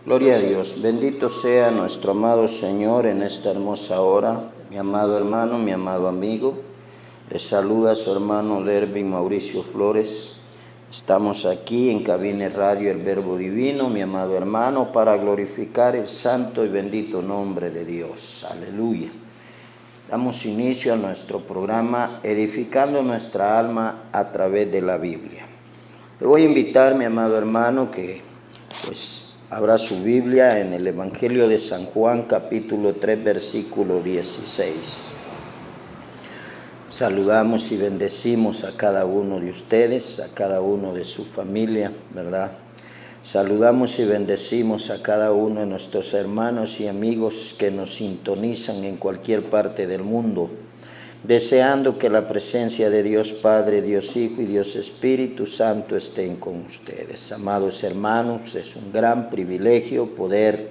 Gloria a Dios. Bendito sea nuestro amado Señor en esta hermosa hora. Mi amado hermano, mi amado amigo, les saluda su hermano Dervin Mauricio Flores. Estamos aquí en Cabina Radio El Verbo Divino, mi amado hermano, para glorificar el santo y bendito nombre de Dios. Aleluya. Damos inicio a nuestro programa Edificando nuestra alma a través de la Biblia. Le voy a invitar, mi amado hermano, que abra su Biblia en el Evangelio de San Juan, capítulo 3, versículo 16. Saludamos y bendecimos a cada uno de ustedes, a cada uno de su familia, ¿verdad? Saludamos y bendecimos a cada uno de nuestros hermanos y amigos que nos sintonizan en cualquier parte del mundo, deseando que la presencia de Dios Padre, Dios Hijo y Dios Espíritu Santo estén con ustedes. Amados hermanos, es un gran privilegio poder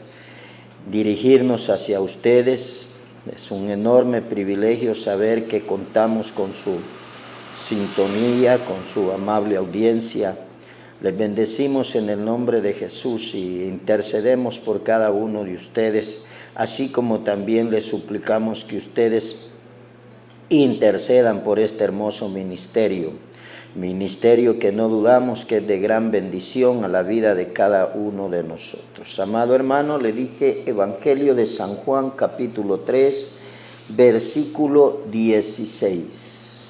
dirigirnos hacia ustedes. Es un enorme privilegio saber que contamos con su sintonía, con su amable audiencia. Les bendecimos en el nombre de Jesús y intercedemos por cada uno de ustedes, así como también les suplicamos que ustedes intercedan por este hermoso ministerio que no dudamos que es de gran bendición a la vida de cada uno de nosotros. Amado hermano, le dije Evangelio de San Juan, capítulo 3, versículo 16.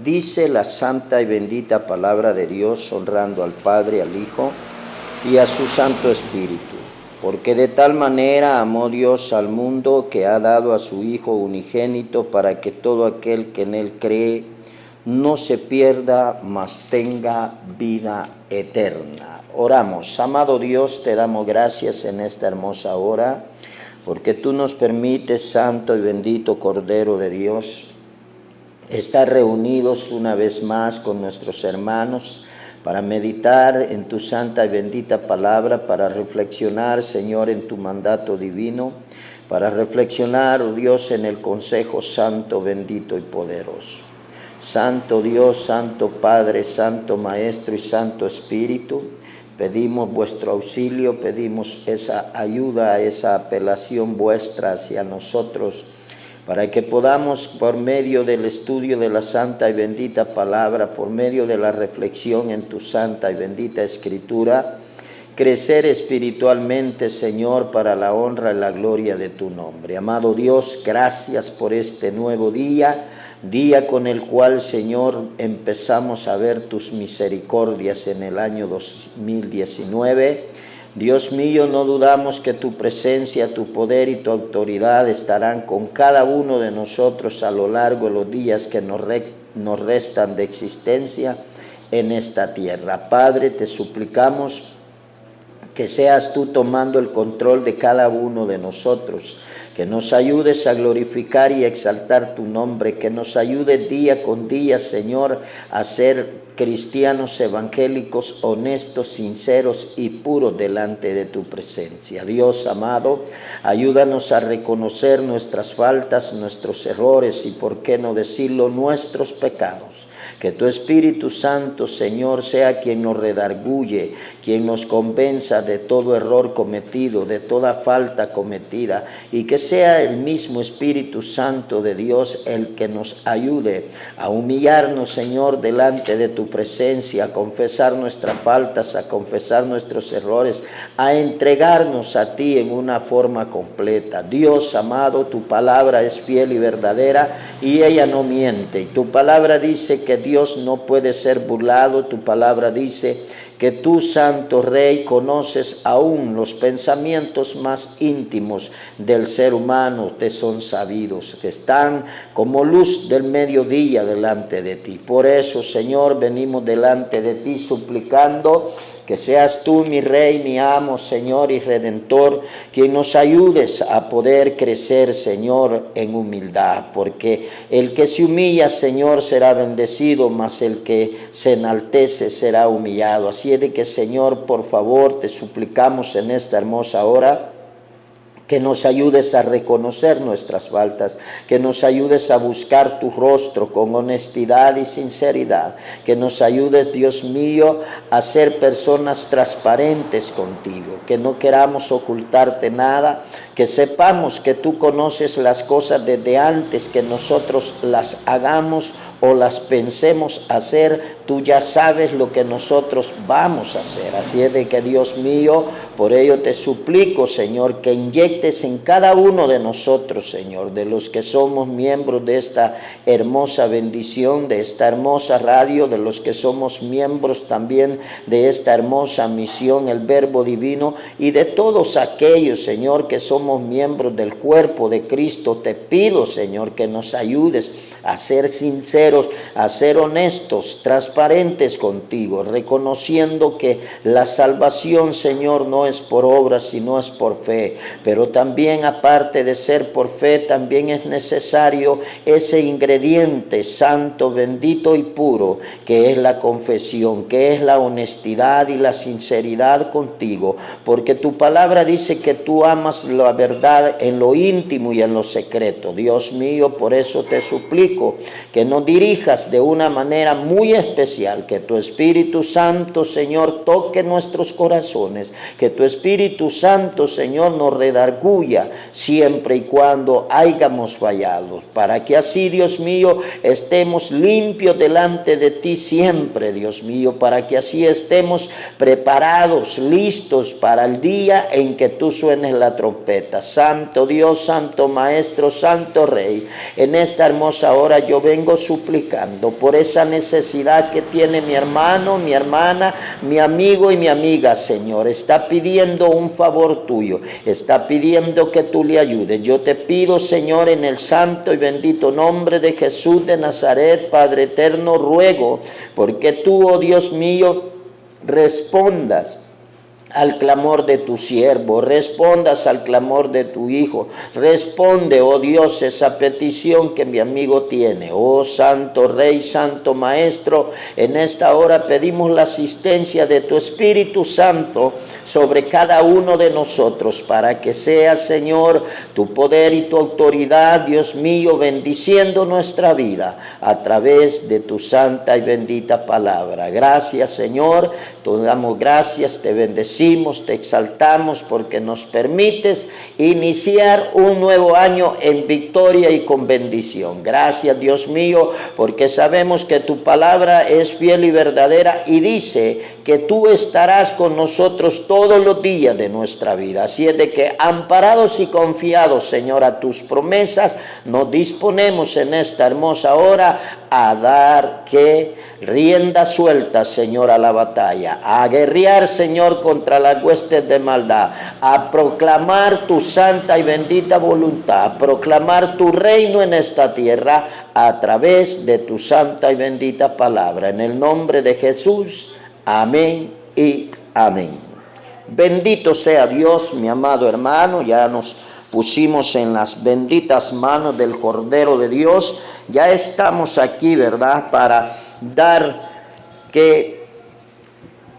Dice la santa y bendita palabra de Dios, honrando al Padre, al Hijo y a su Santo Espíritu. Porque de tal manera amó Dios al mundo que ha dado a su Hijo unigénito para que todo aquel que en Él cree no se pierda, mas tenga vida eterna. Oramos. Amado Dios, te damos gracias en esta hermosa hora, porque tú nos permites, santo y bendito Cordero de Dios, estar reunidos una vez más con nuestros hermanos para meditar en tu santa y bendita palabra, para reflexionar, Señor, en tu mandato divino, para reflexionar, oh Dios, en el consejo santo, bendito y poderoso. Santo Dios, Santo Padre, Santo Maestro y Santo Espíritu, pedimos vuestro auxilio, pedimos esa ayuda, esa apelación vuestra hacia nosotros, para que podamos, por medio del estudio de la santa y bendita palabra, por medio de la reflexión en tu santa y bendita Escritura, crecer espiritualmente, Señor, para la honra y la gloria de tu nombre. Amado Dios, gracias por este nuevo día con el cual, Señor, empezamos a ver tus misericordias en el año 2019. Dios mío, no dudamos que tu presencia, tu poder y tu autoridad estarán con cada uno de nosotros a lo largo de los días que nos restan de existencia en esta tierra. Padre, te suplicamos que seas tú tomando el control de cada uno de nosotros, que nos ayudes a glorificar y exaltar tu nombre, que nos ayudes día con día, Señor, a ser cristianos evangélicos, honestos, sinceros y puros delante de tu presencia. Dios amado, ayúdanos a reconocer nuestras faltas, nuestros errores y, por qué no decirlo, nuestros pecados. Que tu Espíritu Santo, Señor, sea quien nos redarguye, quien nos convenza de todo error cometido, de toda falta cometida, y que sea el mismo Espíritu Santo de Dios el que nos ayude a humillarnos, Señor, delante de tu presencia, a confesar nuestras faltas, a confesar nuestros errores, a entregarnos a ti en una forma completa. Dios amado, tu palabra es fiel y verdadera y ella no miente. Y tu palabra dice que Dios no puede ser burlado. Tu palabra dice que tú, Santo Rey, conoces aún los pensamientos más íntimos del ser humano, te son sabidos, que están como luz del mediodía delante de ti. Por eso, Señor, venimos delante de ti suplicando que seas tú, mi Rey, mi amo, Señor y Redentor, quien nos ayudes a poder crecer, Señor, en humildad, porque el que se humilla, Señor, será bendecido, mas el que se enaltece será humillado. Así es de que, Señor, por favor, te suplicamos en esta hermosa hora Que nos ayudes a reconocer nuestras faltas, que nos ayudes a buscar tu rostro con honestidad y sinceridad, que nos ayudes, Dios mío, a ser personas transparentes contigo, que no queramos ocultarte nada, que sepamos que tú conoces las cosas desde antes que nosotros las hagamos o las pensemos hacer, tú ya sabes lo que nosotros vamos a hacer. Así es de que, Dios mío, por ello te suplico, Señor, que inyectes en cada uno de nosotros, Señor, de los que somos miembros de esta hermosa bendición, de esta hermosa radio, de los que somos miembros también de esta hermosa misión, el Verbo Divino, y de todos aquellos, Señor, que somos miembros del cuerpo de Cristo. Te pido, Señor, que nos ayudes a ser sinceros, a ser honestos, transparentes contigo, reconociendo que la salvación, Señor, no es por obras, sino es por fe. Pero también, aparte de ser por fe, también es necesario ese ingrediente santo, bendito y puro, que es la confesión, que es la honestidad y la sinceridad contigo, porque tu palabra dice que tú amas la verdad en lo íntimo y en lo secreto. Dios mío, por eso te suplico que nos dirijas de una manera muy especial, que tu Espíritu Santo, Señor, toque nuestros corazones, que tu Espíritu Santo, Señor, nos redarguya siempre y cuando hayamos fallado, para que así, Dios mío, estemos limpios delante de ti siempre, Dios mío, para que así estemos preparados, listos para el día en que tú suenes la trompeta. Santo Dios, Santo Maestro, Santo Rey, en esta hermosa hora yo vengo suplicando por esa necesidad que tiene mi hermano, mi hermana, mi amigo y mi amiga, Señor. Está pidiendo un favor tuyo, está pidiendo que tú le ayudes. Yo te pido, Señor, en el santo y bendito nombre de Jesús de Nazaret, Padre eterno, ruego porque tú, oh Dios mío, respondas al clamor de tu siervo, respondas al clamor de tu hijo, responde, oh Dios, esa petición que mi amigo tiene. Oh Santo Rey, Santo Maestro, en esta hora pedimos la asistencia de tu Espíritu Santo sobre cada uno de nosotros, para que sea, Señor, tu poder y tu autoridad, Dios mío, bendiciendo nuestra vida a través de tu santa y bendita palabra. Gracias, Señor, te damos gracias, te bendecimos, te exaltamos porque nos permites iniciar un nuevo año en victoria y con bendición. Gracias, Dios mío, porque sabemos que tu palabra es fiel y verdadera y dice que tú estarás con nosotros todos los días de nuestra vida. Así es de que, amparados y confiados, Señor, a tus promesas, nos disponemos en esta hermosa hora a dar rienda suelta, Señor, a la batalla, a guerrear, Señor, contra las huestes de maldad, a proclamar tu santa y bendita voluntad, a proclamar tu reino en esta tierra a través de tu santa y bendita palabra. En el nombre de Jesús, amén y amén. Bendito sea Dios, mi amado hermano. Ya nos pusimos en las benditas manos del Cordero de Dios. Ya estamos aquí, ¿verdad?, para dar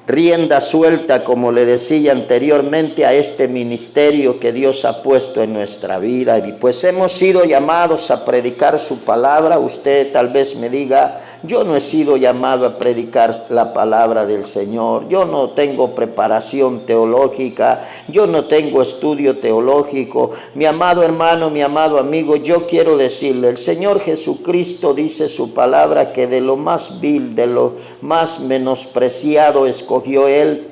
rienda suelta, como le decía anteriormente, a este ministerio que Dios ha puesto en nuestra vida. Y pues hemos sido llamados a predicar su palabra. Usted tal vez me diga: yo no he sido llamado a predicar la palabra del Señor, yo no tengo preparación teológica, yo no tengo estudio teológico. Mi amado hermano, mi amado amigo, yo quiero decirle, el Señor Jesucristo dice su palabra que de lo más vil, de lo más menospreciado escogió Él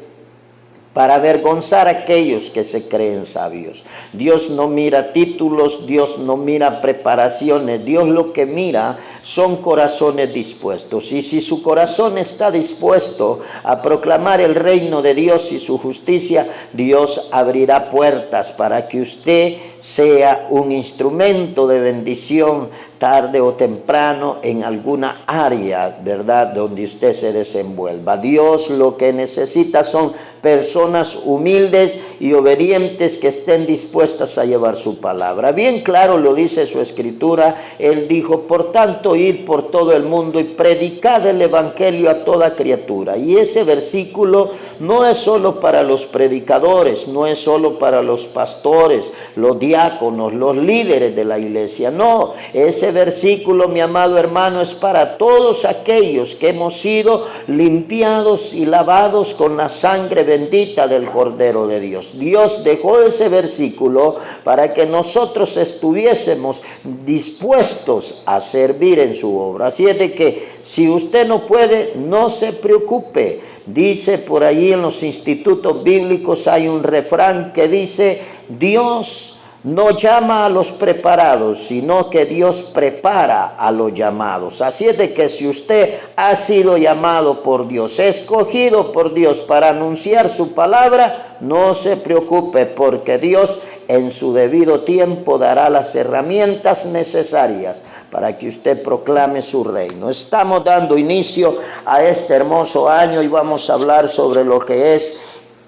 para avergonzar a aquellos que se creen sabios. Dios no mira títulos, Dios no mira preparaciones, Dios lo que mira son corazones dispuestos. Y si su corazón está dispuesto a proclamar el reino de Dios y su justicia, Dios abrirá puertas para que usted sea un instrumento de bendición tarde o temprano en alguna área, ¿verdad?, donde usted se desenvuelva. Dios lo que necesita son personas humildes y obedientes que estén dispuestas a llevar su palabra. Bien claro lo dice su escritura. Él dijo: por tanto, id por todo el mundo y predicad el evangelio a toda criatura. Y ese versículo no es solo para los predicadores, no es solo para los pastores, los diáconos, los líderes de la iglesia. No, ese versículo, mi amado hermano, es para todos aquellos que hemos sido limpiados y lavados con la sangre bendita del Cordero de Dios. Dios dejó ese versículo para que nosotros estuviésemos dispuestos a servir en su obra. Así es de que si usted no puede, no se preocupe. Dice por ahí en los institutos bíblicos, hay un refrán que dice: Dios no llama a los preparados, sino que Dios prepara a los llamados. Así es de que si usted ha sido llamado por Dios, escogido por Dios para anunciar su palabra, no se preocupe, porque Dios en su debido tiempo dará las herramientas necesarias para que usted proclame su reino. Estamos dando inicio a este hermoso año y vamos a hablar sobre lo que es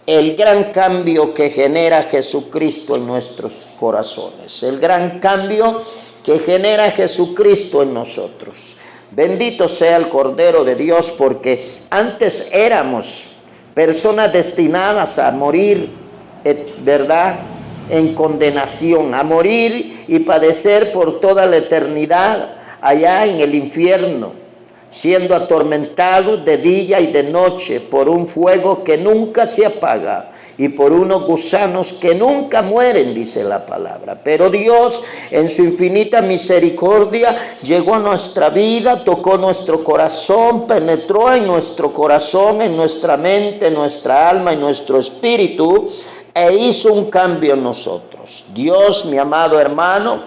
el gran cambio que genera Jesucristo en nuestros corazones. El gran cambio que genera Jesucristo en nosotros. Bendito sea el Cordero de Dios, porque antes éramos personas destinadas a morir, ¿verdad?, en condenación, a morir y padecer por toda la eternidad allá en el infierno, siendo atormentados de día y de noche por un fuego que nunca se apaga y por unos gusanos que nunca mueren, dice la palabra. Pero Dios, en su infinita misericordia, llegó a nuestra vida, tocó nuestro corazón, penetró en nuestro corazón, en nuestra mente, en nuestra alma, en nuestro espíritu, e hizo un cambio en nosotros. Dios, mi amado hermano,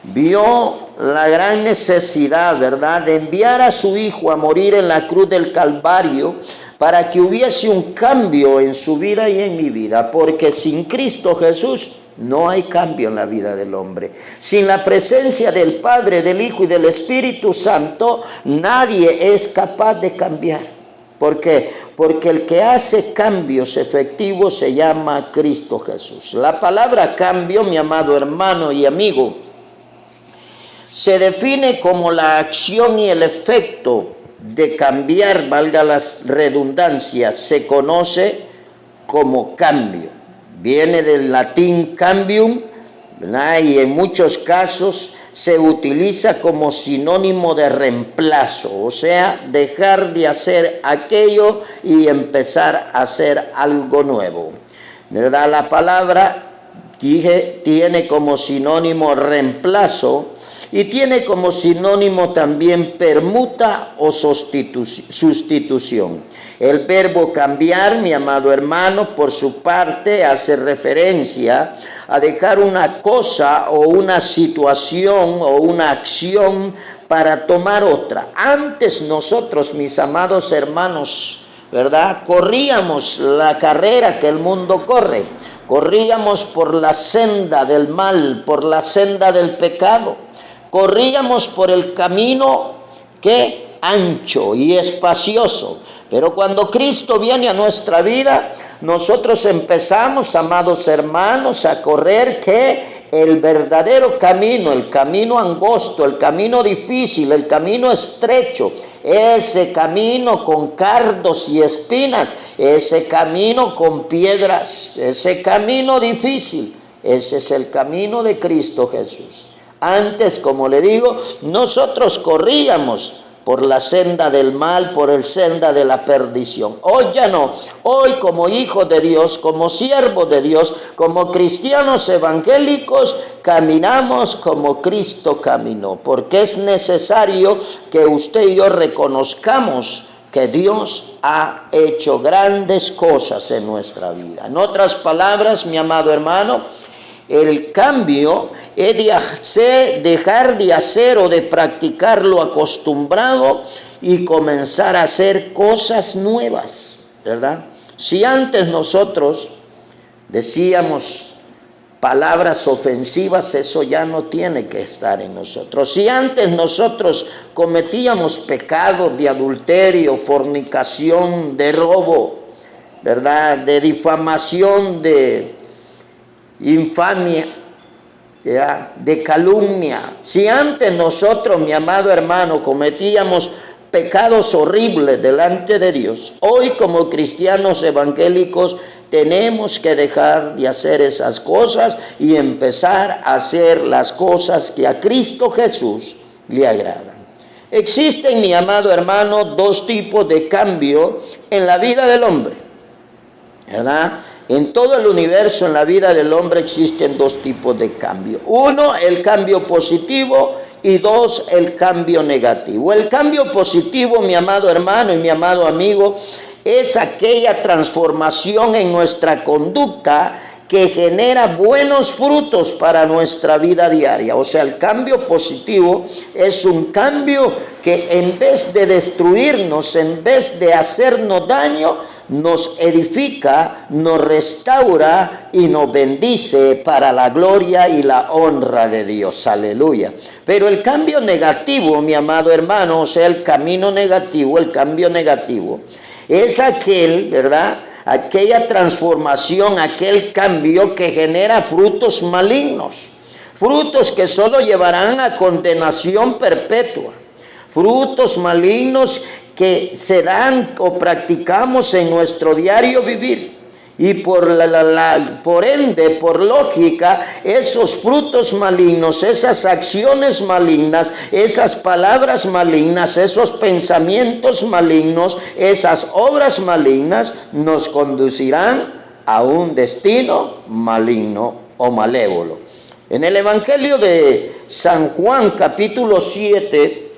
vio la gran necesidad, ¿verdad?, de enviar a su Hijo a morir en la cruz del Calvario para que hubiese un cambio en su vida y en mi vida, porque sin Cristo Jesús no hay cambio en la vida del hombre. Sin la presencia del Padre, del Hijo y del Espíritu Santo, nadie es capaz de cambiar. ¿Por qué? Porque el que hace cambios efectivos se llama Cristo Jesús. La palabra cambio, mi amado hermano y amigo, se define como la acción y el efecto de cambiar, valga las redundancias, se conoce como cambio. Viene del latín cambium, ¿verdad?, y en muchos casos se utiliza como sinónimo de reemplazo, o sea, dejar de hacer aquello y empezar a hacer algo nuevo, ¿verdad? La palabra, dije, tiene como sinónimo reemplazo y tiene como sinónimo también permuta o sustitución. El verbo cambiar, mi amado hermano, por su parte hace referencia a dejar una cosa o una situación o una acción para tomar otra. Antes nosotros, mis amados hermanos, ¿verdad?, corríamos la carrera que el mundo corre. Corríamos por la senda del mal, por la senda del pecado. Corríamos por el camino que ancho y espacioso. Pero cuando Cristo viene a nuestra vida, nosotros empezamos, amados hermanos, a correr que el verdadero camino, el camino angosto, el camino difícil, el camino estrecho, ese camino con cardos y espinas, ese camino con piedras, ese camino difícil, ese es el camino de Cristo Jesús. Antes, como le digo, nosotros corríamos por la senda del mal, por el senda de la perdición. Hoy ya no. Hoy, como hijos de Dios, como siervos de Dios, como cristianos evangélicos, caminamos como Cristo caminó, porque es necesario que usted y yo reconozcamos que Dios ha hecho grandes cosas en nuestra vida. En otras palabras, mi amado hermano, el cambio es dejar de hacer o de practicar lo acostumbrado y comenzar a hacer cosas nuevas, ¿verdad? Si antes nosotros decíamos, palabras ofensivas, eso ya no tiene que estar en nosotros. Si antes nosotros cometíamos pecados de adulterio, fornicación, de robo, ¿verdad?, de difamación, de infamia, ¿ya?, de calumnia. Si antes nosotros, mi amado hermano, cometíamos pecados horribles delante de Dios, hoy como cristianos evangélicos tenemos que dejar de hacer esas cosas y empezar a hacer las cosas que a Cristo Jesús le agradan. Existen, mi amado hermano, dos tipos de cambio en la vida del hombre, ¿verdad? En todo el universo, en la vida del hombre, existen dos tipos de cambio. Uno, el cambio positivo, y dos, el cambio negativo. El cambio positivo, mi amado hermano y mi amado amigo, es aquella transformación en nuestra conducta que genera buenos frutos para nuestra vida diaria. O sea, el cambio positivo es un cambio que en vez de destruirnos, en vez de hacernos daño, nos edifica, nos restaura y nos bendice para la gloria y la honra de Dios. Aleluya. Pero el cambio negativo, mi amado hermano, o sea, el camino negativo, el cambio negativo, es aquel, ¿verdad?, aquella transformación, aquel cambio que genera frutos malignos, frutos que solo llevarán a condenación perpetua, frutos malignos que se dan o practicamos en nuestro diario vivir. Y por ende, por lógica, esos frutos malignos, esas acciones malignas, esas palabras malignas, esos pensamientos malignos, esas obras malignas nos conducirán a un destino maligno o malévolo. En el Evangelio de San Juan, capítulo 7,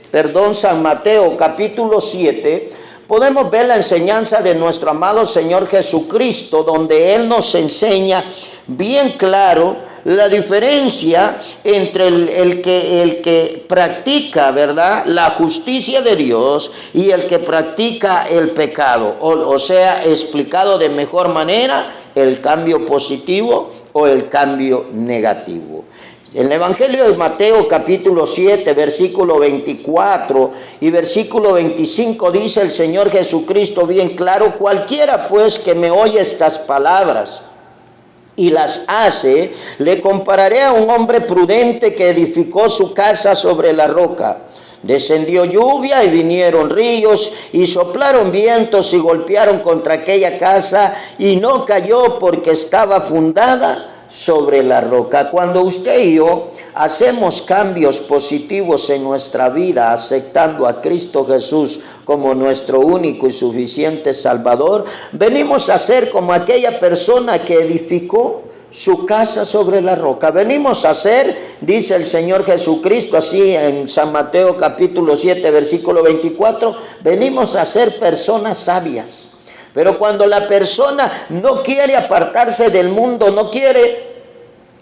San Mateo, capítulo 7, podemos ver la enseñanza de nuestro amado Señor Jesucristo, donde Él nos enseña bien claro la diferencia entre el que practica, ¿verdad?, la justicia de Dios y el que practica el pecado. O sea, explicado de mejor manera, el cambio positivo o el cambio negativo. En el Evangelio de Mateo capítulo 7, versículo 24 y versículo 25 dice el Señor Jesucristo bien claro: cualquiera pues que me oye estas palabras y las hace, le compararé a un hombre prudente que edificó su casa sobre la roca. Descendió lluvia y vinieron ríos y soplaron vientos y golpearon contra aquella casa y no cayó porque estaba fundada sobre la roca. Cuando usted y yo hacemos cambios positivos en nuestra vida, aceptando a Cristo Jesús como nuestro único y suficiente Salvador, venimos a ser como aquella persona que edificó su casa sobre la roca. Venimos a ser, dice el Señor Jesucristo así en San Mateo capítulo 7 versículo 24, venimos a ser personas sabias. Pero cuando la persona no quiere apartarse del mundo, no quiere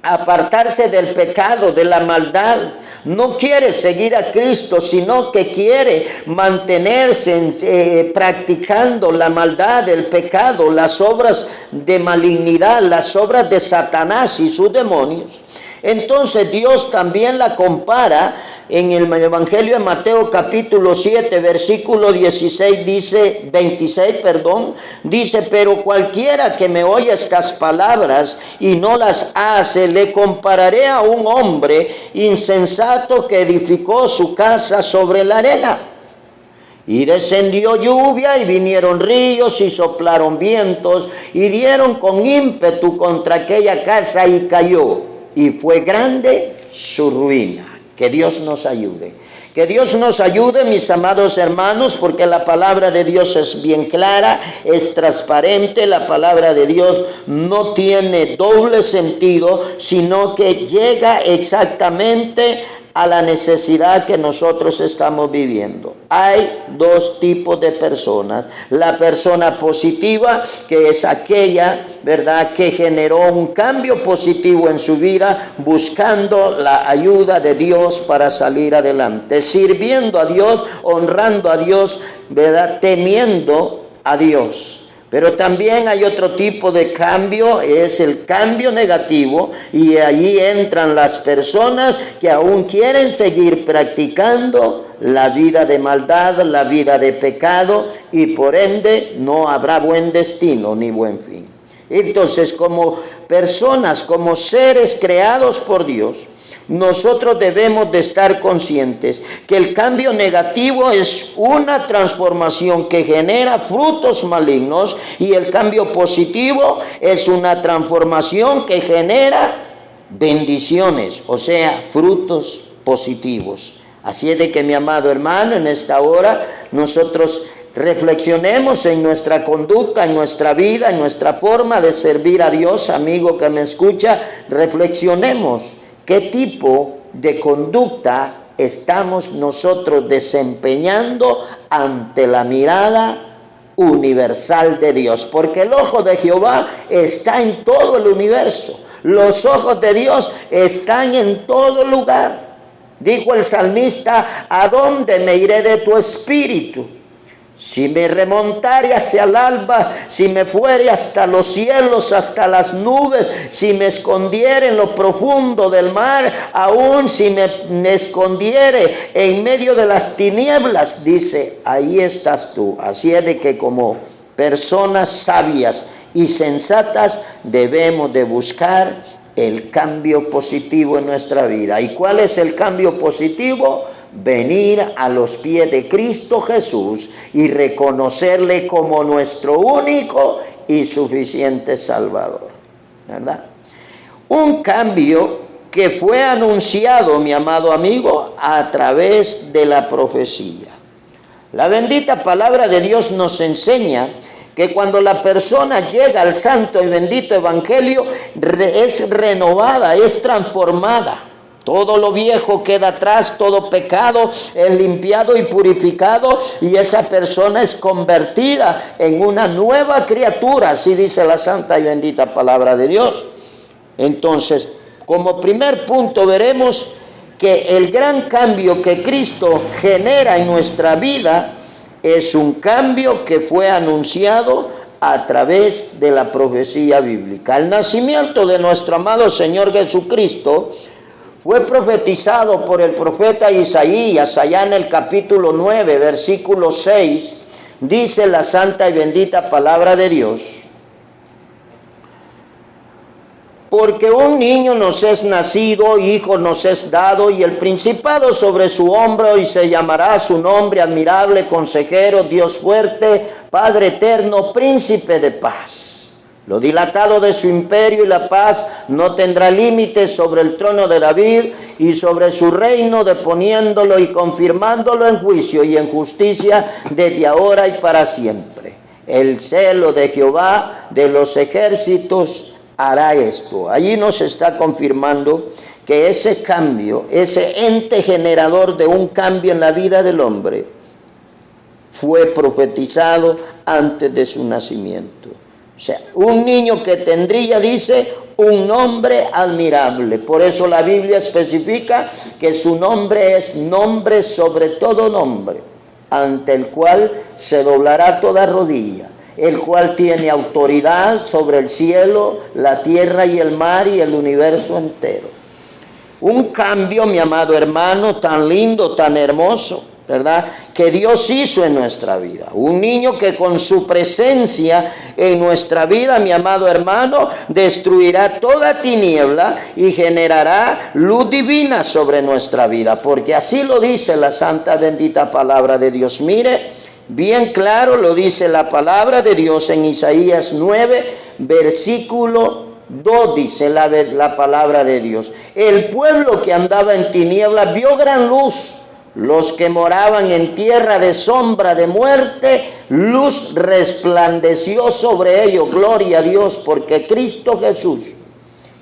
apartarse del pecado, de la maldad, no quiere seguir a Cristo, sino que quiere mantenerse practicando la maldad, el pecado, las obras de malignidad, las obras de Satanás y sus demonios, entonces Dios también la compara. En el Evangelio de Mateo capítulo 7 versículo 26 dice, 26, dice: pero cualquiera que me oye estas palabras y no las hace, le compararé a un hombre insensato que edificó su casa sobre la arena. Y descendió lluvia y vinieron ríos y soplaron vientos y dieron con ímpetu contra aquella casa y cayó, y fue grande su ruina. Que Dios nos ayude. Que Dios nos ayude, mis amados hermanos, porque la palabra de Dios es bien clara, es transparente. La palabra de Dios no tiene doble sentido, sino que llega exactamente a la necesidad que nosotros estamos viviendo. Hay dos tipos de personas: la persona positiva, que es aquella, ¿verdad?, que generó un cambio positivo en su vida, buscando la ayuda de Dios para salir adelante, sirviendo a Dios, honrando a Dios, ¿verdad?, temiendo a Dios. Pero también hay otro tipo de cambio, es el cambio negativo, y allí entran las personas que aún quieren seguir practicando la vida de maldad, la vida de pecado, y por ende no habrá buen destino ni buen fin. Entonces, como personas, como seres creados por Dios, nosotros debemos de estar conscientes que el cambio negativo es una transformación que genera frutos malignos, y el cambio positivo es una transformación que genera bendiciones, o sea, frutos positivos. Así es de que, mi amado hermano, en esta hora nosotros reflexionemos en nuestra conducta, en nuestra vida, en nuestra forma de servir a Dios. Amigo que me escucha, reflexionemos qué tipo de conducta estamos nosotros desempeñando ante la mirada universal de Dios, porque el ojo de Jehová está en todo el universo. Los ojos de Dios están en todo lugar. Dijo el salmista: ¿a dónde me iré de tu espíritu? Si me remontare hacia el alba, si me fuere hasta los cielos, hasta las nubes, si me escondiere en lo profundo del mar, aún si me escondiere en medio de las tinieblas, dice, ahí estás tú. Así es de que, como personas sabias y sensatas, debemos de buscar el cambio positivo en nuestra vida. ¿Y cuál es el cambio positivo? Venir a los pies de Cristo Jesús y reconocerle como nuestro único y suficiente Salvador, ¿verdad? Un cambio que fue anunciado, mi amado amigo, a través de la profecía. La bendita palabra de Dios nos enseña que cuando la persona llega al santo y bendito evangelio, es renovada, es transformada. Todo lo viejo queda atrás, todo pecado es limpiado y purificado, y esa persona es convertida en una nueva criatura, así dice la santa y bendita palabra de Dios. Entonces, como primer punto, veremos que el gran cambio que Cristo genera en nuestra vida es un cambio que fue anunciado a través de la profecía bíblica. El nacimiento de nuestro amado Señor Jesucristo fue profetizado por el profeta Isaías, allá en el capítulo 9, versículo 6, dice la santa y bendita palabra de Dios: porque un niño nos es nacido, hijo nos es dado, y el principado sobre su hombro, y se llamará su nombre admirable, consejero, Dios fuerte, Padre eterno, príncipe de paz. Lo dilatado de su imperio y la paz no tendrá límites sobre el trono de David y sobre su reino, deponiéndolo y confirmándolo en juicio y en justicia desde ahora y para siempre. El celo de Jehová de los ejércitos hará esto. Allí nos está confirmando que ese cambio, ese ente generador de un cambio en la vida del hombre, fue profetizado antes de su nacimiento. O sea, un niño que tendría, dice, un nombre admirable. Por eso la Biblia especifica que su nombre es nombre sobre todo nombre, ante el cual se doblará toda rodilla, el cual tiene autoridad sobre el cielo, la tierra y el mar y el universo entero. Un cambio, mi amado hermano, tan lindo, tan hermoso, ¿verdad?, que Dios hizo en nuestra vida. Un niño que con su presencia en nuestra vida, mi amado hermano, destruirá toda tiniebla y generará luz divina sobre nuestra vida, porque así lo dice la santa bendita palabra de Dios. Mire, bien claro lo dice la palabra de Dios en Isaías 9, versículo 2, dice la palabra de Dios: el pueblo que andaba en tinieblas vio gran luz. Los que moraban en tierra de sombra de muerte, luz resplandeció sobre ellos. Gloria a Dios, porque Cristo Jesús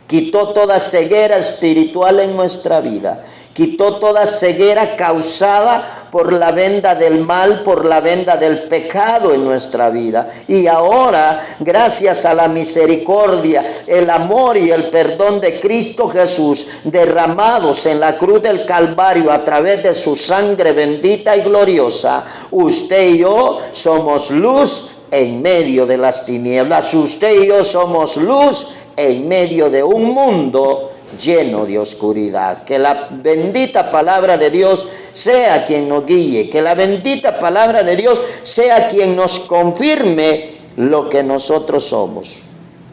quitó toda ceguera espiritual en nuestra vida. Quitó toda ceguera causada por la venda del mal, por la venda del pecado en nuestra vida. Y ahora, gracias a la misericordia, el amor y el perdón de Cristo Jesús, derramados en la cruz del Calvario a través de su sangre bendita y gloriosa, usted y yo somos luz en medio de las tinieblas. Usted y yo somos luz en medio de un mundo lleno de oscuridad. Que la bendita palabra de Dios sea quien nos guíe, que la bendita palabra de Dios sea quien nos confirme lo que nosotros somos.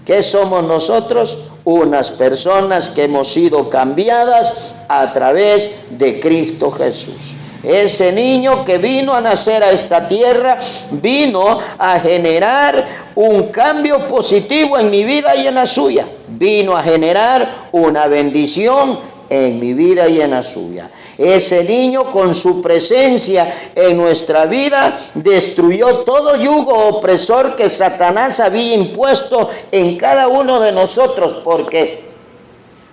¿Qué somos nosotros? Unas personas que hemos sido cambiadas a través de Cristo Jesús. Ese niño que vino a nacer a esta tierra, vino a generar un cambio positivo en mi vida y en la suya. Vino a generar una bendición en mi vida y en la suya. Ese niño, con su presencia en nuestra vida, destruyó todo yugo opresor que Satanás había impuesto en cada uno de nosotros, porque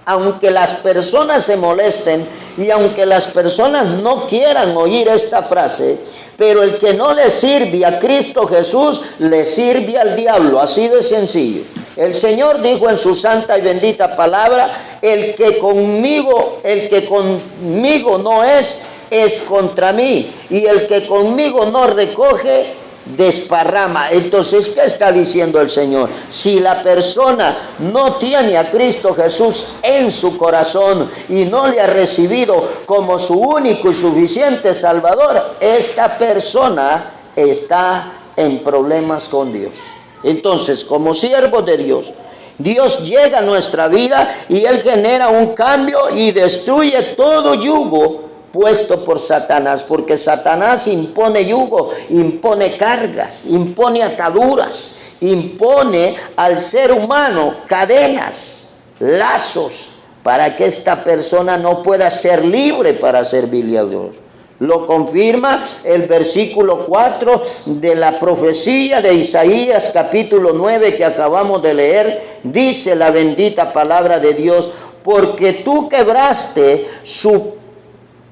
aunque las personas se molesten y aunque las personas no quieran oír esta frase, pero el que no le sirve a Cristo Jesús, le sirve al diablo, así de sencillo. El Señor dijo en su santa y bendita palabra, el que conmigo no es contra mí, y el que conmigo no recoge, desparrama. Entonces, ¿qué está diciendo el Señor? Si la persona no tiene a Cristo Jesús en su corazón y no le ha recibido como su único y suficiente Salvador, esta persona está en problemas con Dios. Entonces, como siervos de Dios, Dios llega a nuestra vida y Él genera un cambio y destruye todo yugo puesto por Satanás, porque Satanás impone yugo, impone cargas, impone ataduras, impone al ser humano cadenas, lazos, para que esta persona no pueda ser libre para servirle a Dios. Lo confirma el versículo 4 de la profecía de Isaías capítulo 9 que acabamos de leer. Dice la bendita palabra de Dios, porque tú quebraste su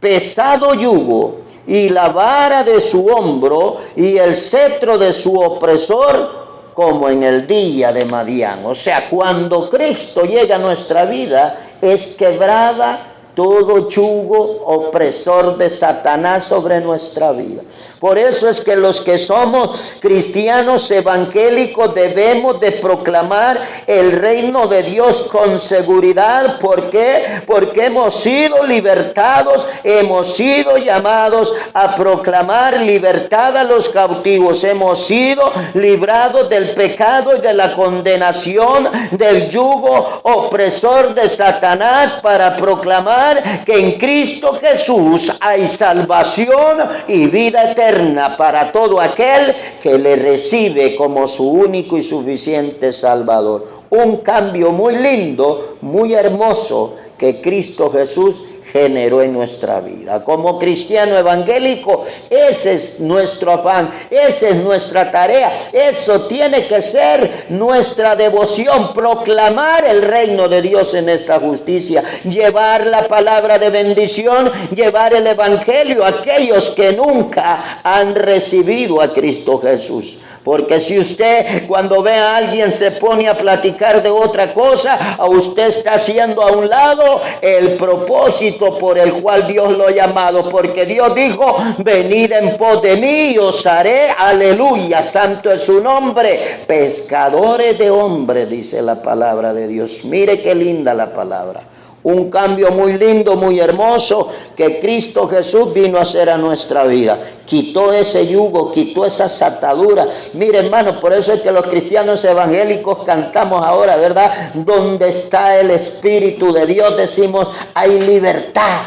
pesado yugo y la vara de su hombro y el cetro de su opresor, como en el día de Madián. O sea, cuando Cristo llega a nuestra vida, es quebrada todo yugo opresor de Satanás sobre nuestra vida. Por eso es que los que somos cristianos evangélicos debemos de proclamar el reino de Dios con seguridad. ¿Por qué? Porque hemos sido libertados, hemos sido llamados a proclamar libertad a los cautivos. Hemos sido librados del pecado y de la condenación, del yugo opresor de Satanás, para proclamar que en Cristo Jesús hay salvación y vida eterna para todo aquel que le recibe como su único y suficiente Salvador. Un cambio muy lindo, muy hermoso que Cristo Jesús generó en nuestra vida. Como cristiano evangélico, ese es nuestro afán, esa es nuestra tarea, eso tiene que ser nuestra devoción, proclamar el reino de Dios en esta justicia, llevar la palabra de bendición, llevar el evangelio a aquellos que nunca han recibido a Cristo Jesús. Porque si usted cuando ve a alguien se pone a platicar de otra cosa, a usted está haciendo a un lado el propósito por el cual Dios lo ha llamado. Porque Dios dijo, venid en pos de mí y os haré, aleluya, santo es su nombre, pescadores de hombres, dice la palabra de Dios. Mire qué linda la palabra. Un cambio muy lindo, muy hermoso que Cristo Jesús vino a hacer a nuestra vida. Quitó ese yugo, quitó esas ataduras. Mire, hermano, por eso es que los cristianos evangélicos cantamos ahora, ¿verdad? Donde está el Espíritu de Dios, decimos, hay libertad.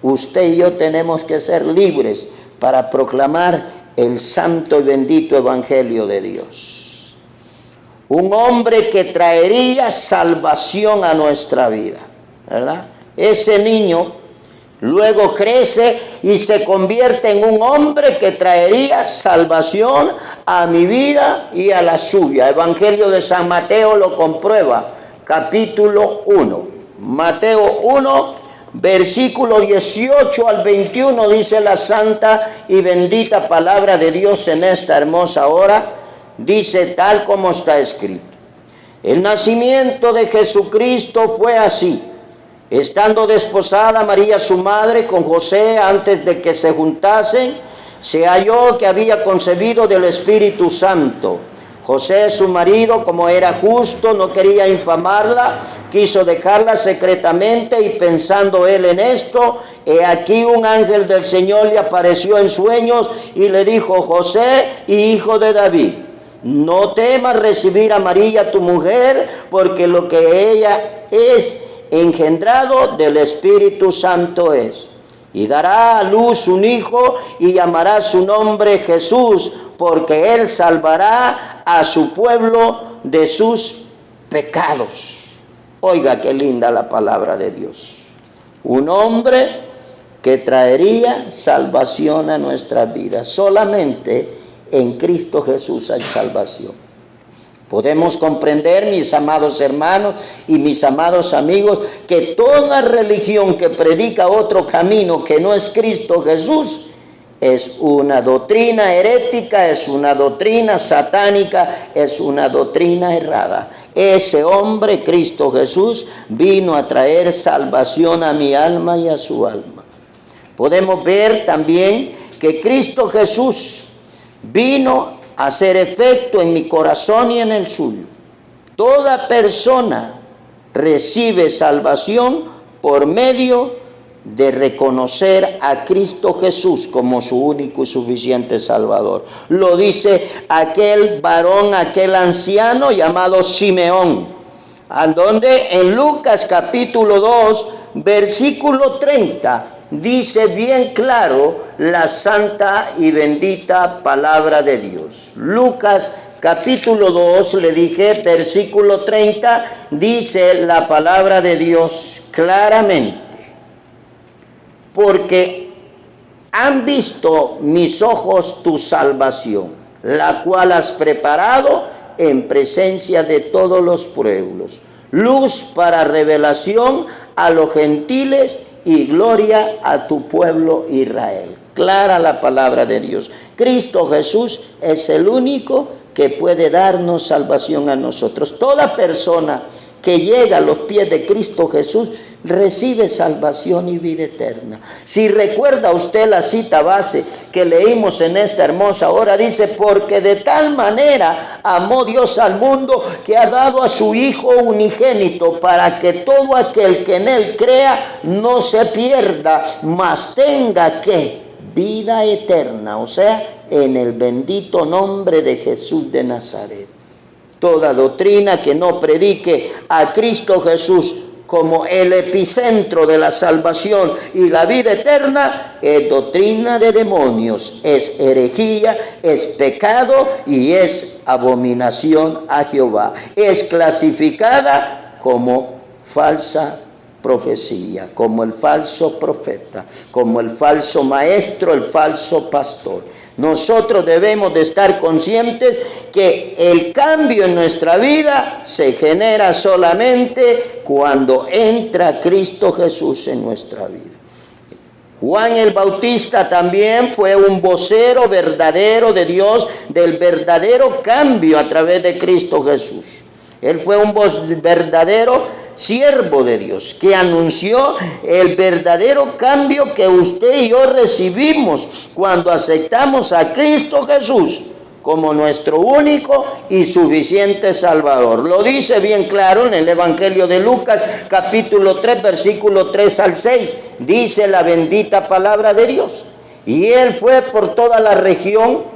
Usted y yo tenemos que ser libres para proclamar el santo y bendito evangelio de Dios. Un hombre que traería salvación a nuestra vida, ¿verdad? Ese niño luego crece y se convierte en un hombre que traería salvación a mi vida y a la suya. Evangelio de San Mateo lo comprueba, capítulo 1. Mateo 1, versículo 18 al 21, dice la santa y bendita palabra de Dios en esta hermosa hora. Dice tal como está escrito. El nacimiento de Jesucristo fue así. Estando desposada María su madre con José, antes de que se juntasen, se halló que había concebido del Espíritu Santo. José, su marido, como era justo, no quería infamarla, quiso dejarla secretamente, y pensando él en esto, he aquí un ángel del Señor le apareció en sueños y le dijo: José, hijo de David, no temas recibir a María tu mujer, porque lo que ella es engendrado del Espíritu Santo es. Y dará a luz un hijo y llamará su nombre Jesús, porque él salvará a su pueblo de sus pecados. Oiga qué linda la palabra de Dios. Un hombre que traería salvación a nuestras vidas. Solamente en Cristo Jesús hay salvación. Podemos comprender, mis amados hermanos y mis amados amigos, que toda religión que predica otro camino que no es Cristo Jesús es una doctrina herética, es una doctrina satánica, es una doctrina errada. Ese hombre, Cristo Jesús, vino a traer salvación a mi alma y a su alma. Podemos ver también que Cristo Jesús vino a hacer efecto en mi corazón y en el suyo. Toda persona recibe salvación por medio de reconocer a Cristo Jesús como su único y suficiente Salvador. Lo dice aquel varón, aquel anciano llamado Simeón, a donde en Lucas capítulo 2, versículo 30, dice bien claro la santa y bendita palabra de Dios. Lucas capítulo 2, le dije, versículo 30, dice la palabra de Dios claramente: porque han visto mis ojos tu salvación, la cual has preparado en presencia de todos los pueblos, luz para revelación a los gentiles y gloria a tu pueblo Israel. Clara la palabra de Dios. Cristo Jesús es el único que puede darnos salvación a nosotros. Toda persona que llega a los pies de Cristo Jesús recibe salvación y vida eterna. Si recuerda usted la cita base que leímos en esta hermosa hora, dice: porque de tal manera amó Dios al mundo que ha dado a su Hijo unigénito, para que todo aquel que en él crea no se pierda, mas tenga que vida eterna, o sea, en el bendito nombre de Jesús de Nazaret. Toda doctrina que no predique a Cristo Jesús como el epicentro de la salvación y la vida eterna es doctrina de demonios, es herejía, es pecado y es abominación a Jehová. Es clasificada como falsa profecía, como el falso profeta, como el falso maestro, el falso pastor. Nosotros debemos de estar conscientes que el cambio en nuestra vida se genera solamente cuando entra Cristo Jesús en nuestra vida. Juan el Bautista también fue un vocero verdadero de Dios, del verdadero cambio a través de Cristo Jesús. Él fue un verdadero siervo de Dios, que anunció el verdadero cambio que usted y yo recibimos cuando aceptamos a Cristo Jesús como nuestro único y suficiente Salvador. Lo dice bien claro en el Evangelio de Lucas, capítulo 3, versículo 3 al 6. Dice la bendita palabra de Dios: y él fue por toda la región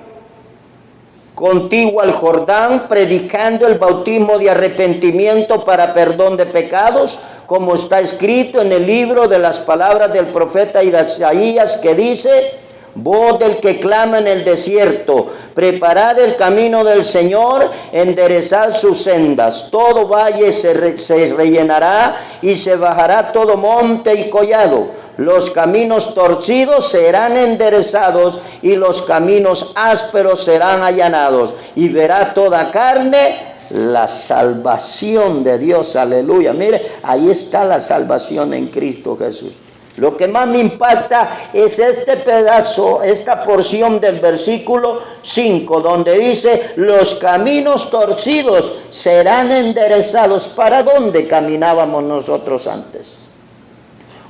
contigua al Jordán, predicando el bautismo de arrepentimiento para perdón de pecados, como está escrito en el libro de las palabras del profeta Isaías, que dice: voz del que clama en el desierto, preparad el camino del Señor, enderezad sus sendas. Todo valle se rellenará y se bajará todo monte y collado. Los caminos torcidos serán enderezados y los caminos ásperos serán allanados. Y verá toda carne la salvación de Dios. Aleluya. Mire, ahí está la salvación en Cristo Jesús. Lo que más me impacta es este pedazo, esta porción del versículo 5, donde dice: los caminos torcidos serán enderezados. ¿Para dónde caminábamos nosotros antes?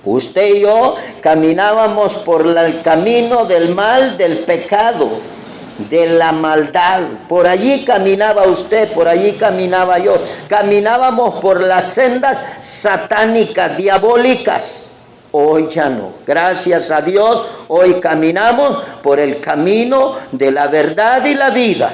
Usted y yo caminábamos por el camino del mal, del pecado, de la maldad. Por allí caminaba usted, por allí caminaba yo. Caminábamos por las sendas satánicas, diabólicas. Hoy ya no. Gracias a Dios, hoy caminamos por el camino de la verdad y la vida.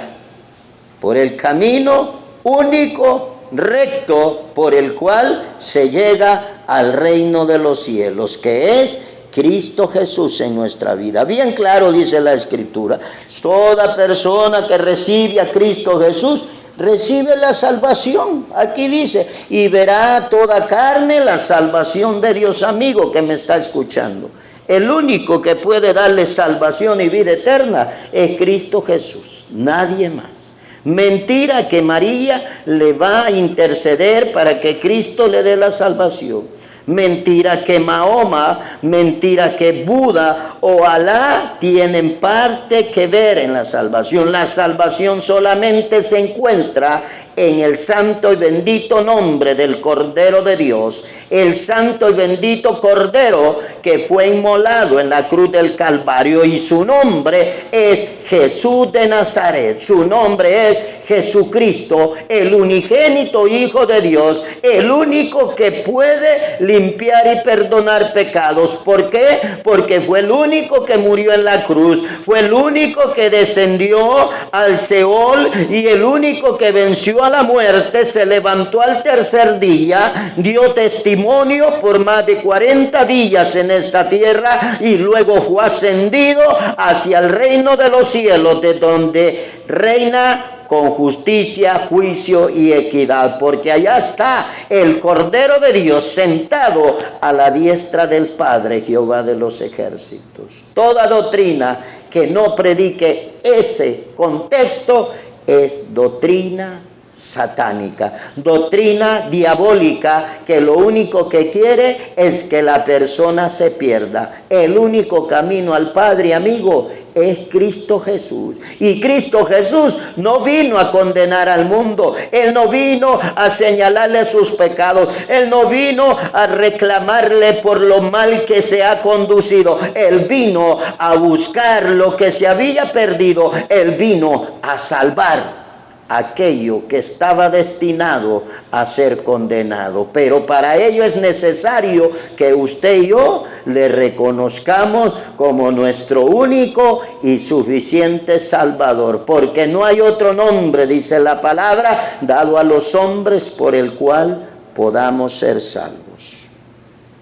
Por el camino único, recto, por el cual se llega al reino de los cielos, que es Cristo Jesús en nuestra vida. Bien claro dice la Escritura, toda persona que recibe a Cristo Jesús recibe la salvación. Aquí dice, y verá toda carne la salvación de Dios. Amigo que me está escuchando, el único que puede darle salvación y vida eterna es Cristo Jesús, nadie más. Mentira que María le va a interceder para que Cristo le dé la salvación. Mentira que Mahoma, mentira que Buda o Alá tienen parte que ver en la salvación. La salvación solamente se encuentra en el santo y bendito nombre del Cordero de Dios, el santo y bendito Cordero que fue inmolado en la cruz del Calvario, y su nombre es Jesús de Nazaret. Su nombre es Jesucristo, el unigénito Hijo de Dios, el único que puede limpiar y perdonar pecados. ¿Por qué? Porque fue el único que murió en la cruz, fue el único que descendió al Seol y el único que venció a la muerte, se levantó al tercer día, dio testimonio por más de 40 días en esta tierra y luego fue ascendido hacia el reino de los cielos, de donde reina con justicia, juicio y equidad, porque allá está el Cordero de Dios sentado a la diestra del Padre, Jehová de los ejércitos. Toda doctrina que no predique ese contexto es doctrina satánica, doctrina diabólica, que lo único que quiere es que la persona se pierda. El único camino al Padre, amigo, es Cristo Jesús. Y Cristo Jesús no vino a condenar al mundo. Él no vino a señalarle sus pecados. Él no vino a reclamarle por lo mal que se ha conducido. Él vino a buscar lo que se había perdido. Él vino a salvar aquello que estaba destinado a ser condenado. Pero para ello es necesario que usted y yo le reconozcamos como nuestro único y suficiente Salvador, porque no hay otro nombre, dice la palabra, dado a los hombres por el cual podamos ser salvos.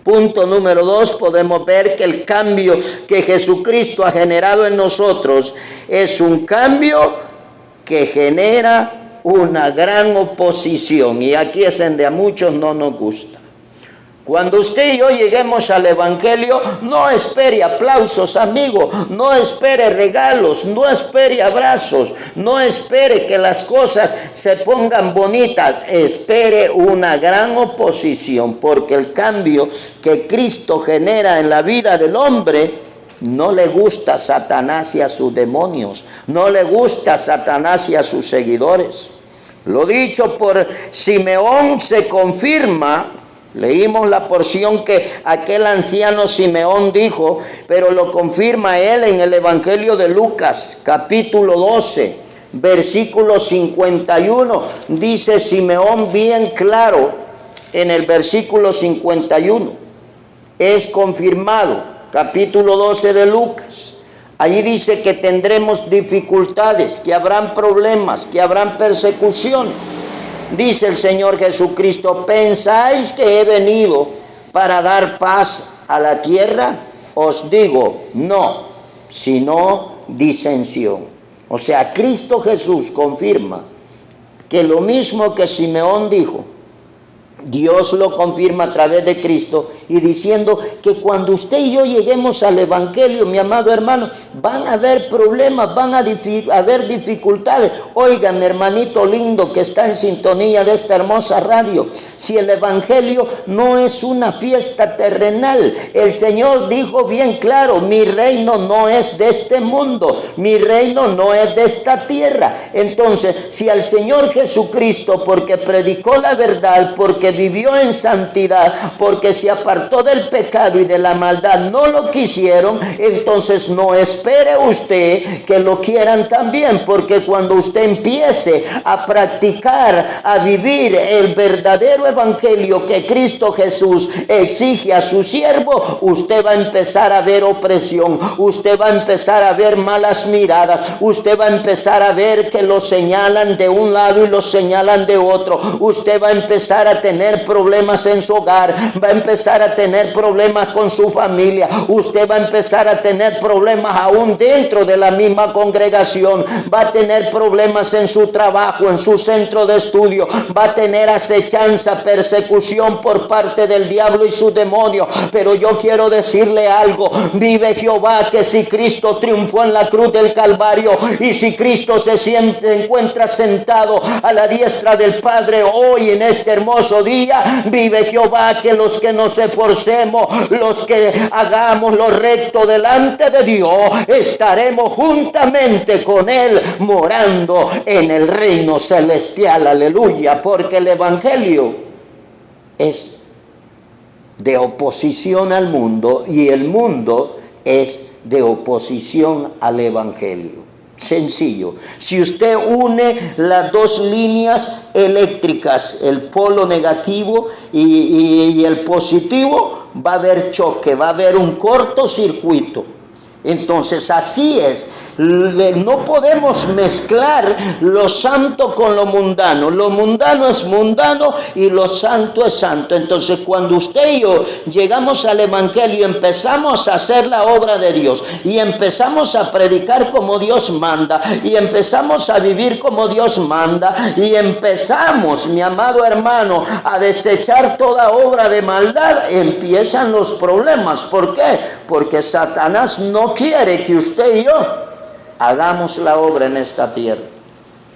Punto número 2, podemos ver que el cambio que Jesucristo ha generado en nosotros es un cambio que genera una gran oposición, y aquí es donde a muchos no nos gusta. Cuando usted y yo lleguemos al Evangelio, no espere aplausos, amigo, no espere regalos, no espere abrazos, no espere que las cosas se pongan bonitas, espere una gran oposición, porque el cambio que Cristo genera en la vida del hombre no le gusta a Satanás y a sus demonios, no le gusta a Satanás y a sus seguidores. Lo dicho por Simeón se confirma. Leímos la porción que aquel anciano Simeón dijo, pero lo confirma él en el Evangelio de Lucas, capítulo 12, versículo 51. Dice Simeón bien claro en el versículo 51. Es confirmado. Capítulo 12 de Lucas, allí dice que tendremos dificultades, que habrán problemas, que habrán persecución. Dice el Señor Jesucristo, ¿pensáis que he venido para dar paz a la tierra? Os digo, no, sino disensión. O sea, Cristo Jesús confirma que lo mismo que Simeón dijo, Dios lo confirma a través de Cristo, y diciendo que cuando usted y yo lleguemos al Evangelio, mi amado hermano, van a haber problemas, van a haber dificultades. Oiga, mi hermanito lindo que está en sintonía de esta hermosa radio, si el Evangelio no es una fiesta terrenal, el Señor dijo bien claro, mi reino no es de este mundo, mi reino no es de esta tierra. Entonces, si al Señor Jesucristo, porque predicó la verdad, porque porque vivió en santidad, porque se apartó del pecado y de la maldad, no lo quisieron, entonces no espere usted que lo quieran también, porque cuando usted empiece a practicar, a vivir el verdadero evangelio que Cristo Jesús exige a su siervo, usted va a empezar a ver opresión, usted va a empezar a ver malas miradas, usted va a empezar a ver que lo señalan de un lado y lo señalan de otro, usted va a empezar a tener problemas en su hogar, va a empezar a tener problemas con su familia, usted va a empezar a tener problemas aún dentro de la misma congregación, va a tener problemas en su trabajo, en su centro de estudio, va a tener acechanza, persecución por parte del diablo y su demonio. Pero yo quiero decirle algo: vive Jehová, que si Cristo triunfó en la cruz del Calvario y si Cristo se encuentra sentado a la diestra del Padre hoy en este hermoso día, vive Jehová, que los que nos esforcemos, los que hagamos lo recto delante de Dios, estaremos juntamente con Él morando en el reino celestial. Aleluya, porque el evangelio es de oposición al mundo y el mundo es de oposición al evangelio. Sencillo. Si usted une las dos líneas eléctricas, el polo negativo y el positivo, va a haber choque, va a haber un cortocircuito. Entonces así es. No podemos mezclar lo santo con lo mundano. Lo mundano es mundano y lo santo es santo. Entonces cuando usted y yo llegamos al evangelio, empezamos a hacer la obra de Dios y empezamos a predicar como Dios manda y empezamos a vivir como Dios manda y empezamos, mi amado hermano, a desechar toda obra de maldad, empiezan los problemas. ¿Por qué? Porque Satanás no quiere que usted y yo hagamos la obra en esta tierra.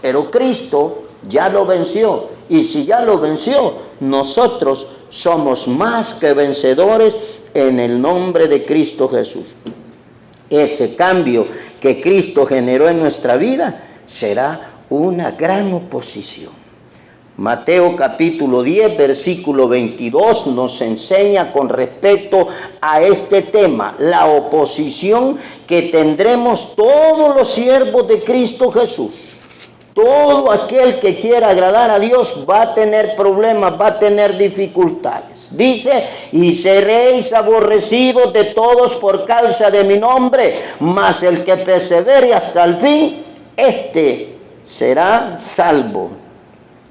Pero Cristo ya lo venció. Y si ya lo venció, nosotros somos más que vencedores en el nombre de Cristo Jesús. Ese cambio que Cristo generó en nuestra vida será una gran oposición. Mateo capítulo 10, versículo 22 nos enseña con respecto a este tema, la oposición que tendremos todos los siervos de Cristo Jesús. Todo aquel que quiera agradar a Dios va a tener problemas, va a tener dificultades. Dice: y seréis aborrecidos de todos por causa de mi nombre, mas el que persevere hasta el fin, este será salvo.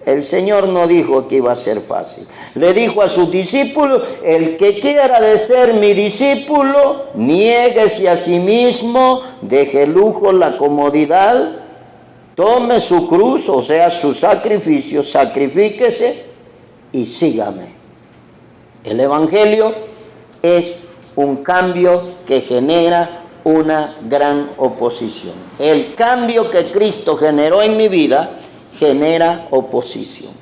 El Señor no dijo que iba a ser fácil. Le dijo a sus discípulos: el que quiera de ser mi discípulo, niéguese a sí mismo, deje el lujo, la comodidad, tome su cruz, o sea, su sacrificio, sacrifíquese y sígame. El evangelio es un cambio que genera una gran oposición. El cambio que Cristo generó en mi vida genera oposición.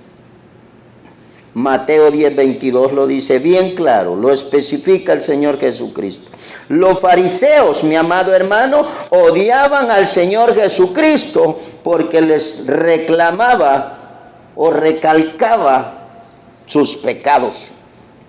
Mateo 10, 22 lo dice bien claro, lo especifica el Señor Jesucristo. Los fariseos, mi amado hermano, odiaban al Señor Jesucristo porque les reclamaba o recalcaba sus pecados.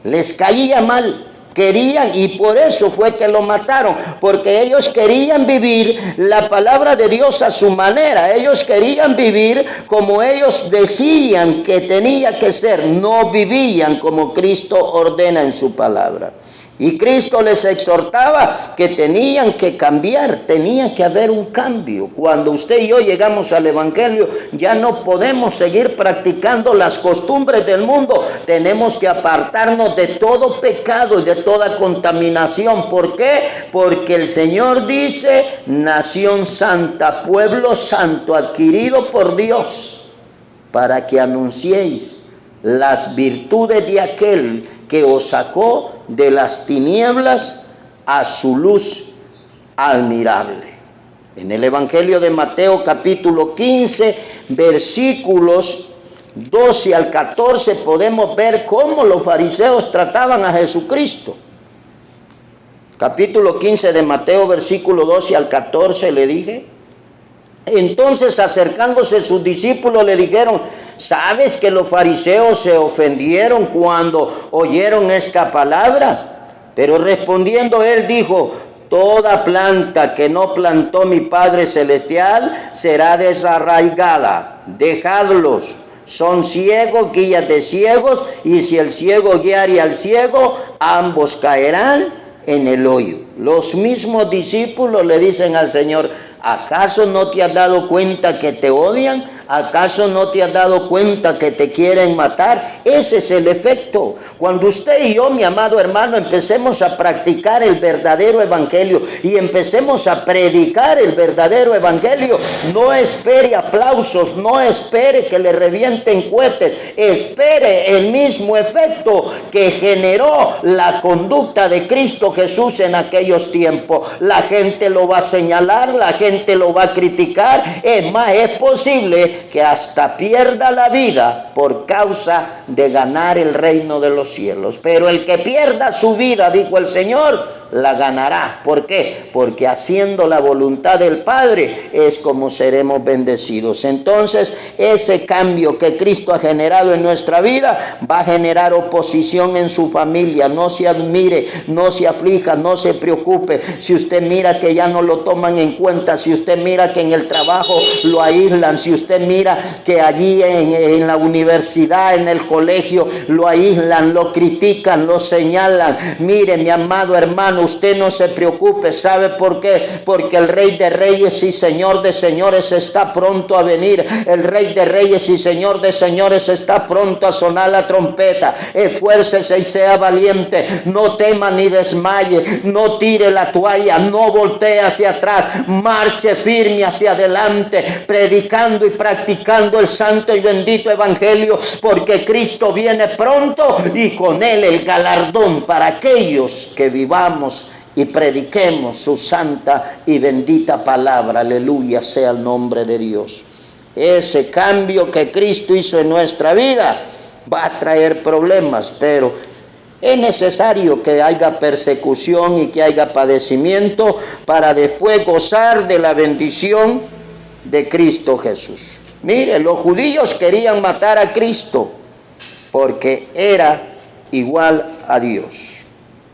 Les caía mal. Querían, y por eso fue que lo mataron, porque ellos querían vivir la palabra de Dios a su manera. Ellos querían vivir como ellos decían que tenía que ser, no vivían como Cristo ordena en su palabra. Y Cristo les exhortaba que tenían que cambiar, tenía que haber un cambio. Cuando usted y yo llegamos al evangelio, ya no podemos seguir practicando las costumbres del mundo. Tenemos que apartarnos de todo pecado y de toda contaminación. ¿Por qué? Porque el Señor dice: nación santa, pueblo santo, adquirido por Dios, para que anunciéis las virtudes de aquel que os sacó de las tinieblas a su luz admirable. En el Evangelio de Mateo capítulo 15, versículos 12 al 14, podemos ver cómo los fariseos trataban a Jesucristo. Capítulo 15 de Mateo, versículo 12 al 14, le dije. Entonces, acercándose sus discípulos, le dijeron: ¿Sabes que los fariseos se ofendieron cuando oyeron esta palabra? Pero respondiendo él dijo: toda planta que no plantó mi Padre Celestial será desarraigada. Dejadlos. Son ciegos, guías de ciegos, y si el ciego guiare al ciego, ambos caerán en el hoyo. Los mismos discípulos le dicen al Señor: ¿acaso no te has dado cuenta que te odian? ¿Acaso no te has dado cuenta que te quieren matar? Ese es el efecto. Cuando usted y yo, mi amado hermano, empecemos a practicar el verdadero evangelio y empecemos a predicar el verdadero evangelio, no espere aplausos, no espere que le revienten cohetes, espere el mismo efecto que generó la conducta de Cristo Jesús en aquellos tiempos. La gente lo va a señalar, la gente lo va a criticar. Es más, es posible que hasta pierda la vida por causa de ganar el reino de los cielos. Pero el que pierda su vida, dijo el Señor, la ganará. ¿Por qué? Porque haciendo la voluntad del Padre es como seremos bendecidos. Entonces, ese cambio que Cristo ha generado en nuestra vida va a generar oposición en su familia. No se admire, no se aflija, no se preocupe. Si usted mira que ya no lo toman en cuenta, si usted mira que en el trabajo lo aíslan, si usted mira que allí en la universidad, en el colegio, lo aíslan, lo critican, lo señalan. Mire, mi amado hermano, usted no se preocupe. ¿Sabe por qué? Porque el Rey de Reyes y Señor de Señores está pronto a venir. El Rey de Reyes y Señor de Señores está pronto a sonar la trompeta. Esfuércese y sea valiente. No tema ni desmaye. No tire la toalla. No voltee hacia atrás. Marche firme hacia adelante, predicando y practicando el santo y bendito evangelio, porque Cristo viene pronto y con él el galardón para aquellos que vivamos y prediquemos su santa y bendita palabra. Aleluya sea el nombre de Dios. Ese cambio que Cristo hizo en nuestra vida va a traer problemas, pero es necesario que haya persecución y que haya padecimiento para después gozar de la bendición de Cristo Jesús. Mire, los judíos querían matar a Cristo porque era igual a Dios.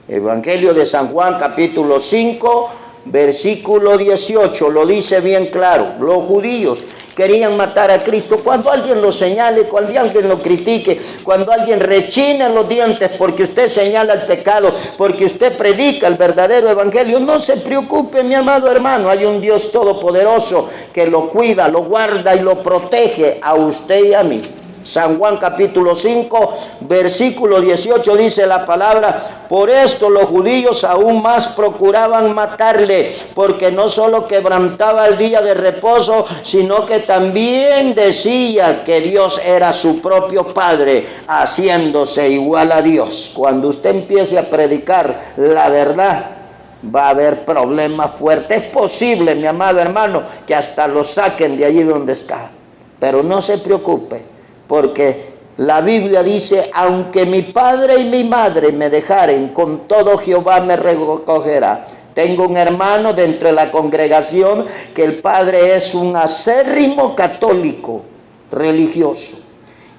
Evangelio de San Juan, capítulo 5, versículo 18, lo dice bien claro. Los judíos querían matar a Cristo. Cuando alguien lo señale, cuando alguien lo critique, cuando alguien rechine los dientes porque usted señala el pecado, porque usted predica el verdadero evangelio, no se preocupe, mi amado hermano. Hay un Dios todopoderoso que lo cuida, lo guarda y lo protege a usted y a mí. San Juan capítulo 5, versículo 18 dice la palabra: por esto los judíos aún más procuraban matarle, porque no solo quebrantaba el día de reposo, sino que también decía que Dios era su propio Padre, haciéndose igual a Dios. Cuando usted empiece a predicar la verdad, va a haber problemas fuertes. Es posible, mi amado hermano, que hasta lo saquen de allí donde está. Pero no se preocupe, porque la Biblia dice: aunque mi padre y mi madre me dejaren, con todo Jehová me recogerá. Tengo un hermano dentro de la congregación que el padre es un acérrimo católico religioso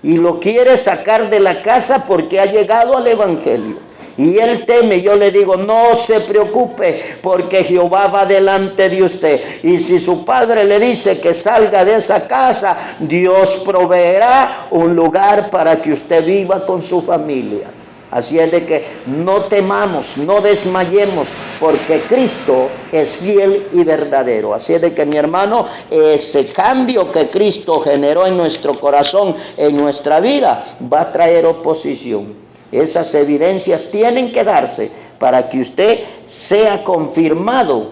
y lo quiere sacar de la casa porque ha llegado al evangelio. Y él teme. Yo le digo: no se preocupe, porque Jehová va delante de usted. Y si su padre le dice que salga de esa casa, Dios proveerá un lugar para que usted viva con su familia. Así es de que no temamos, no desmayemos, porque Cristo es fiel y verdadero. Así es de que, mi hermano, ese cambio que Cristo generó en nuestro corazón, en nuestra vida, va a traer oposición. Esas evidencias tienen que darse para que usted sea confirmado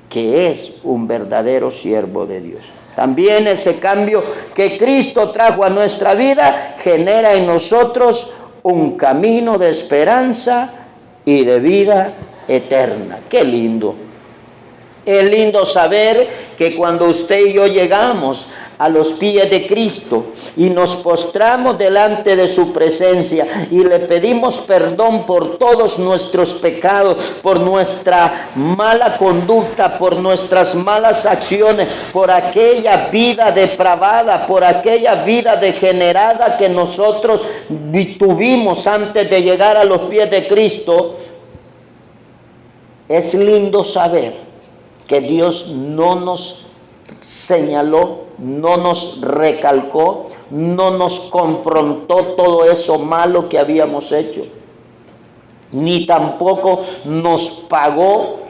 que es un verdadero siervo de Dios. También ese cambio que Cristo trajo a nuestra vida genera en nosotros un camino de esperanza y de vida eterna. ¡Qué lindo! Es lindo saber que cuando usted y yo llegamos a los pies de Cristo y nos postramos delante de su presencia y le pedimos perdón por todos nuestros pecados, por nuestra mala conducta, por nuestras malas acciones, por aquella vida depravada, por aquella vida degenerada que nosotros tuvimos antes de llegar a los pies de Cristo. Es lindo saber que Dios no nos señaló, no nos recalcó, no nos confrontó todo eso malo que habíamos hecho, ni tampoco nos pagó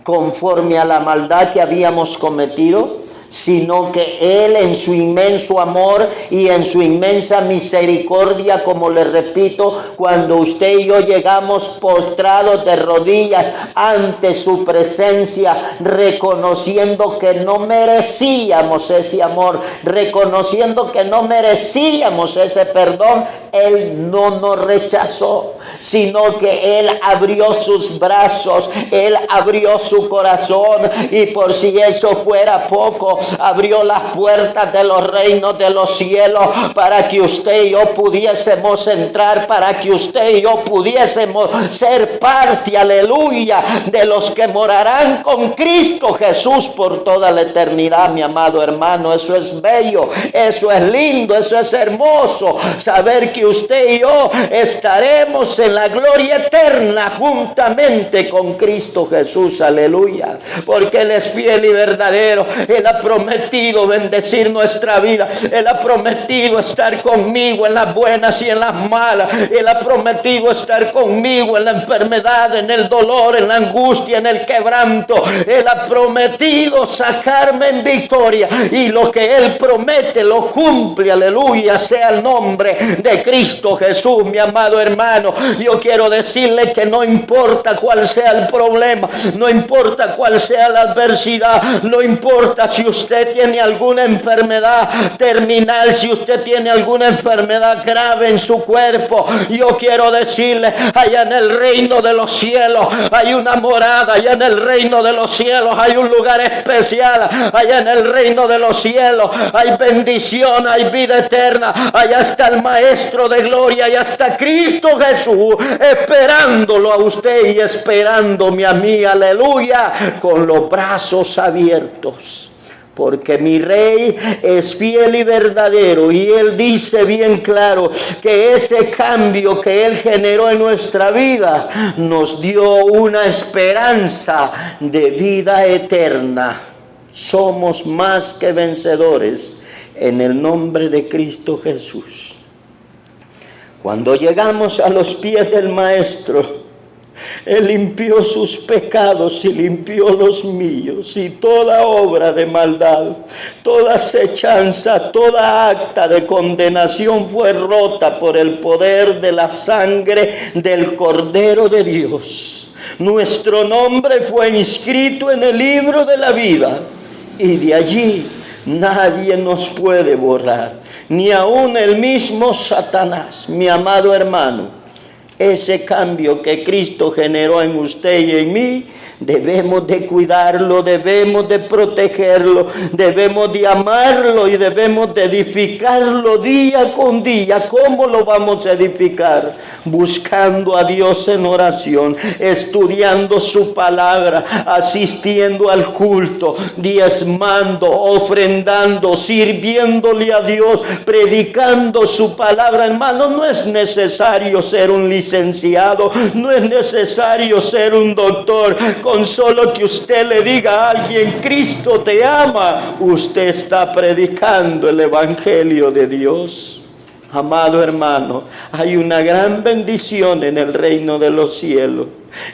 conforme a la maldad que habíamos cometido, sino que Él en su inmenso amor y en su inmensa misericordia, como le repito, cuando usted y yo llegamos postrados de rodillas ante su presencia, reconociendo que no merecíamos ese amor, reconociendo que no merecíamos ese perdón, Él no nos rechazó, sino que Él abrió sus brazos, Él abrió su corazón, y por si eso fuera poco, abrió las puertas de los reinos de los cielos para que usted y yo pudiésemos entrar, para que usted y yo pudiésemos ser parte, aleluya, de los que morarán con Cristo Jesús por toda la eternidad. Mi amado hermano, eso es bello, eso es lindo, eso es hermoso, saber que usted y yo estaremos en la gloria eterna juntamente con Cristo Jesús, aleluya, porque Él es fiel y verdadero. Él ha prometido bendecir nuestra vida, Él ha prometido estar conmigo en las buenas y en las malas, Él ha prometido estar conmigo en la enfermedad, en el dolor, en la angustia, en el quebranto. Él ha prometido sacarme en victoria, y lo que Él promete lo cumple, aleluya, sea el nombre de Cristo Jesús. Mi amado hermano, yo quiero decirle que no importa cuál sea el problema, no importa cuál sea la adversidad, no importa si usted tiene alguna enfermedad terminal, si usted tiene alguna enfermedad grave en su cuerpo, yo quiero decirle, allá en el reino de los cielos hay una morada, allá en el reino de los cielos hay un lugar especial, allá en el reino de los cielos hay bendición, hay vida eterna, allá está el Maestro de gloria, allá está Cristo Jesús esperándolo a usted y esperándome a mí, aleluya, con los brazos abiertos. Porque mi Rey es fiel y verdadero, y Él dice bien claro que ese cambio que Él generó en nuestra vida nos dio una esperanza de vida eterna. Somos más que vencedores en el nombre de Cristo Jesús. Cuando llegamos a los pies del Maestro, Él limpió sus pecados y limpió los míos, y toda obra de maldad, toda acechanza, toda acta de condenación fue rota por el poder de la sangre del Cordero de Dios. Nuestro nombre fue inscrito en el libro de la vida, y de allí nadie nos puede borrar, ni aun el mismo Satanás. Mi amado hermano, ese cambio que Cristo generó en usted y en mí, debemos de cuidarlo, debemos de protegerlo, debemos de amarlo y debemos de edificarlo día con día. ¿Cómo lo vamos a edificar? Buscando a Dios en oración, estudiando su palabra, asistiendo al culto, diezmando, ofrendando, sirviéndole a Dios, predicando su palabra. Hermano, no es necesario ser un licenciado, no es necesario ser un doctor. Con solo que usted le diga a alguien, Cristo te ama, usted está predicando el Evangelio de Dios. Amado hermano, hay una gran bendición en el reino de los cielos,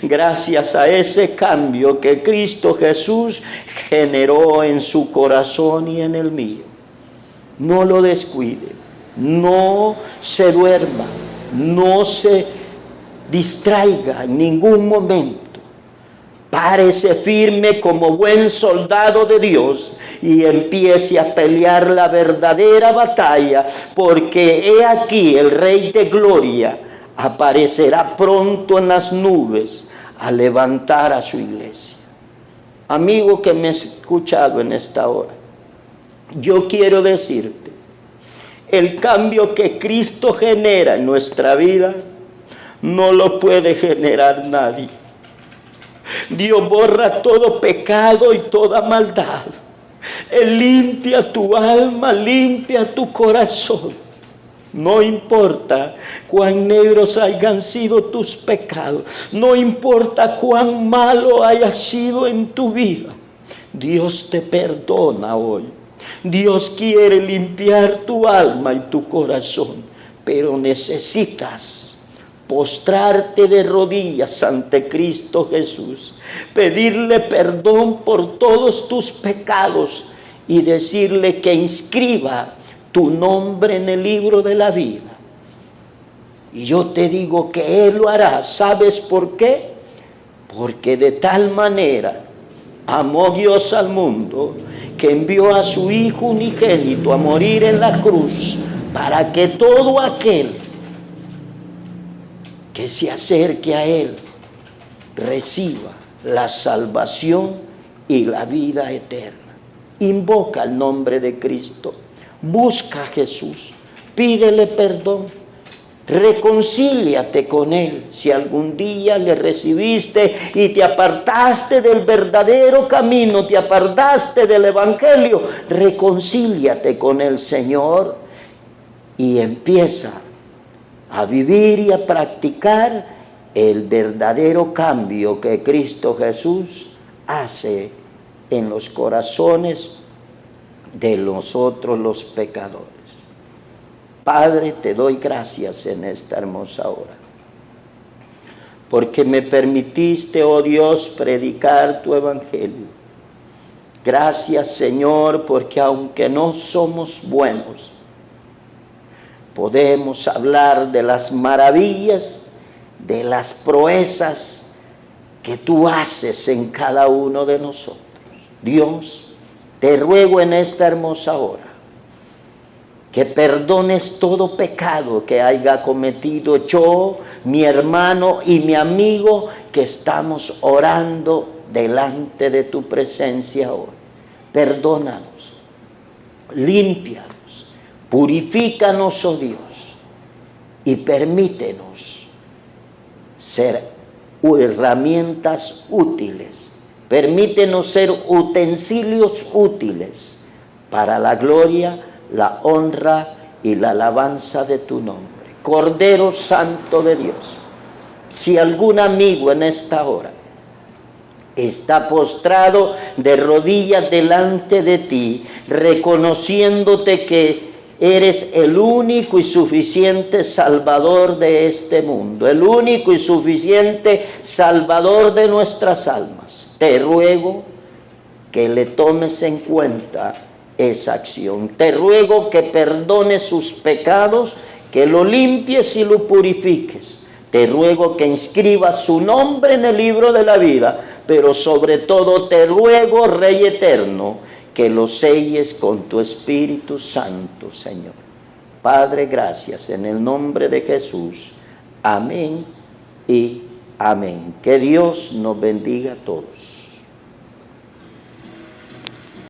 gracias a ese cambio que Cristo Jesús generó en su corazón y en el mío. No lo descuide, no se duerma, no se distraiga en ningún momento. Párese firme como buen soldado de Dios y empiece a pelear la verdadera batalla, porque he aquí el Rey de Gloria aparecerá pronto en las nubes a levantar a su iglesia. Amigo que me has escuchado en esta hora, Yo quiero decirte, el cambio que Cristo genera en nuestra vida no lo puede generar nadie. Dios borra todo pecado y toda maldad. Él limpia tu alma, limpia tu corazón. No importa cuán negros hayan sido tus pecados, no importa cuán malo haya sido en tu vida, Dios te perdona hoy. Dios quiere limpiar tu alma y tu corazón, pero necesitas postrarte de rodillas ante Cristo Jesús, pedirle perdón por todos tus pecados y decirle que inscriba tu nombre en el libro de la vida. Y yo te digo que Él lo hará. ¿Sabes por qué? Porque de tal manera amó Dios al mundo que envió a su Hijo unigénito a morir en la cruz para que todo aquel que se acerque a Él reciba la salvación y la vida eterna. Invoca el nombre de Cristo, busca a Jesús, pídele perdón, reconcíliate con Él. Si algún día le recibiste y te apartaste del verdadero camino, te apartaste del Evangelio, reconcíliate con el Señor y empieza a vivir y a practicar el verdadero cambio que Cristo Jesús hace en los corazones de nosotros los pecadores. Padre, te doy gracias en esta hermosa hora, porque me permitiste, oh Dios, predicar tu evangelio. Gracias, Señor, porque aunque no somos buenos, podemos hablar de las maravillas, de las proezas que tú haces en cada uno de nosotros. Dios, te ruego en esta hermosa hora que perdones todo pecado que haya cometido yo, mi hermano y mi amigo, que estamos orando delante de tu presencia hoy. Perdónanos, límpianos, purifícanos, oh Dios, y permítenos ser herramientas útiles. Permítenos ser utensilios útiles para la gloria, la honra y la alabanza de tu nombre. Cordero Santo de Dios, si algún amigo en esta hora está postrado de rodillas delante de ti, reconociéndote que eres el único y suficiente Salvador de este mundo, el único y suficiente Salvador de nuestras almas, te ruego que le tomes en cuenta esa acción. Te ruego que perdones sus pecados, que lo limpies y lo purifiques. Te ruego que inscribas su nombre en el libro de la vida, pero sobre todo te ruego, Rey eterno, que lo selles con tu Espíritu Santo, Señor. Padre, gracias en el nombre de Jesús. Amén y amén. Que Dios nos bendiga a todos.